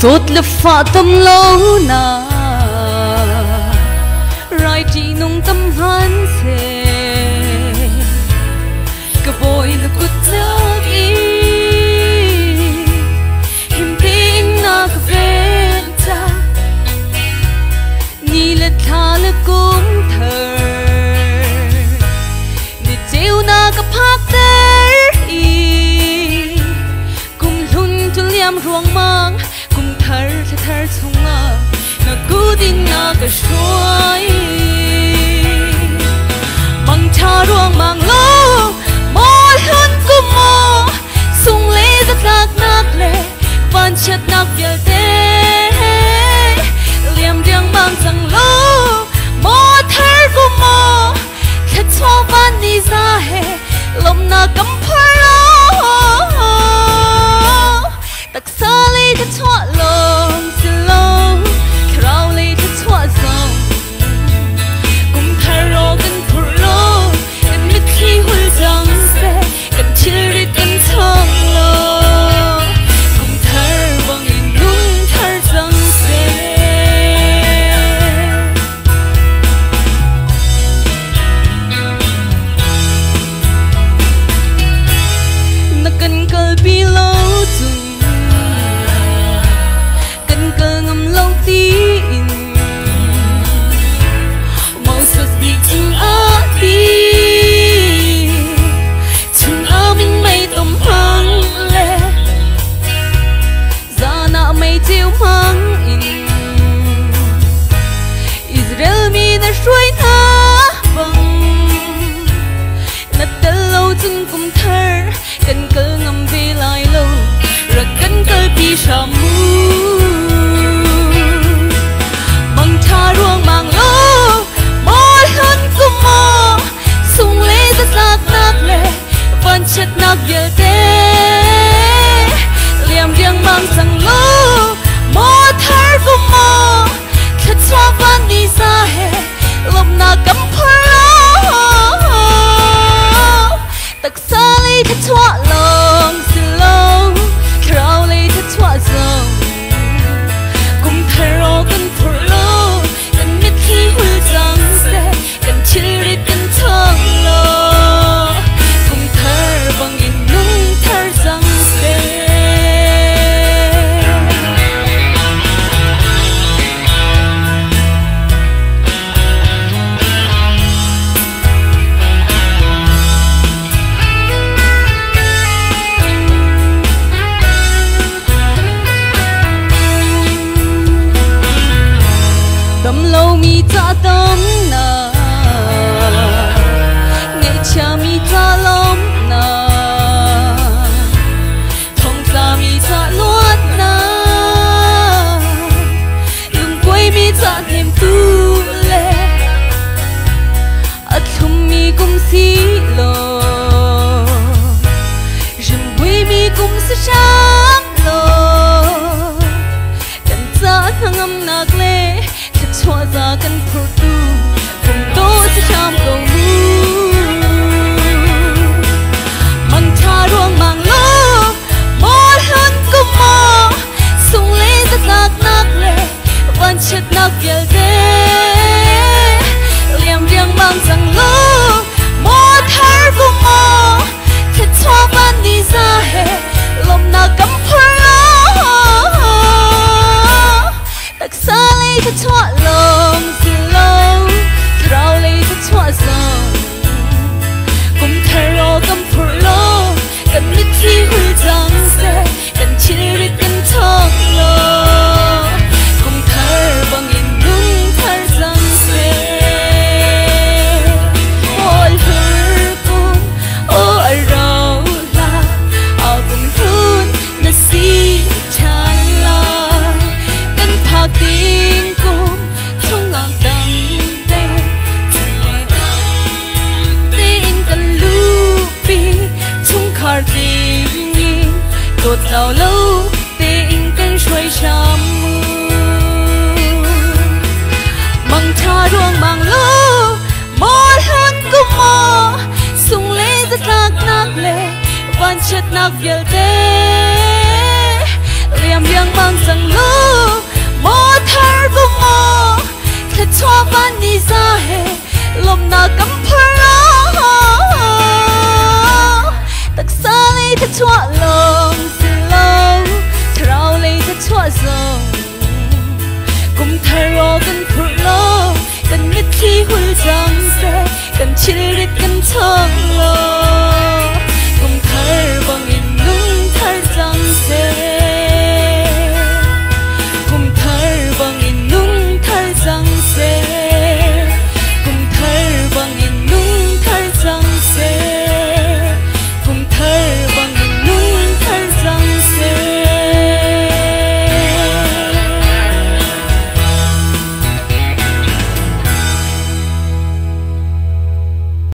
sốt lập phá tâm lâu na rai chỉ nung tâm hắn se cái bồi là cút giấc ý hiểm tin na cái vết cha ni là tha là cũng thở để treo na cái phác tê ý cùng hun cho liam ruộng mang cùng thở chung à na cứ tin na cái suối bằng cha ruộng mang lô mỗi hơn cũng mò sung lê rất nát lệ van chất nát giờ thế liềm riêng mang rằng lô mỗi thở cũng mò khát cho van đi ra hè lòng na cắm phơi lô tắc xa lê khát cho lòng xin lô khao lê khát cho dòng cùng thở rô gần phù lô gần mít khi hul răng xe gần chill đi gần thong lô cùng thở bằng in nung thở răng xe na cần cờ bi lâu dùng cần cờ ngầm lâu tin màu sắc đi chung á đi chung á mình mây tôm hăng lệ ra nạ mây chiều mang in Israel mi na suy na bằng na tên lâu chung cùng thở cần cơ ngầm về lại lâu rồi cần cơ bi sa mu bằng cha ruộng mang lô mỗi hơn cũng mò sung lê rất nát lệ van chất nát giờ thế liềm riêng mang rằng lô mỗi thở cũng mò khát cho van đi ra hè lòng na cắm phơi lô tắc xa lê khát cho lòng xin lâu khao lê khát cho dòng cùng thở rô gần phù lô gần mít khi hul răng xe gần chill đi gần thong lô cùng thở bằng in nung thở răng xe tâm lâu mi cha tâm na nghe cha mi cha lom na thong cha mi cha luat na lưng quay mi cha thêm tu lệ at thum mi cũng xí lo rừng quay mi cũng sẽ sáng lo cần cha thằng âm nạc lệ cho ra căn phủ tu cùng tôi sẽ chạm cầu mu bằng cha ruộng mang lô mỗi hơn cũng mò sung lê rất nát lệ van chất nát giờ thế liềm riêng mang rằng lô mỗi thở cũng mò khát cho van đi ra hè lòng na cắm phơi lô tắc xa lê khát cho lòng xin lâu khao lê khát cho dòng cùng thở rô gần phù lô gần mít khi hul răng xe gần chill đi gần thong lô cùng thở bằng in nung thở răng xe ôi hư cùng ôi rau la cùng run na si chan la gần thạc tiếng cùng trong ngọn đằng tê tiếng cần lưu bi chung khar tiếng nhìn cột giàu lâu tiếng cần xoay chăm bằng cha ruộng mang lô mỗi hơn cũng mò sung lê rất nát lệ van chất nát giờ thế liềm riêng mang rằng lô chillit kan thong lo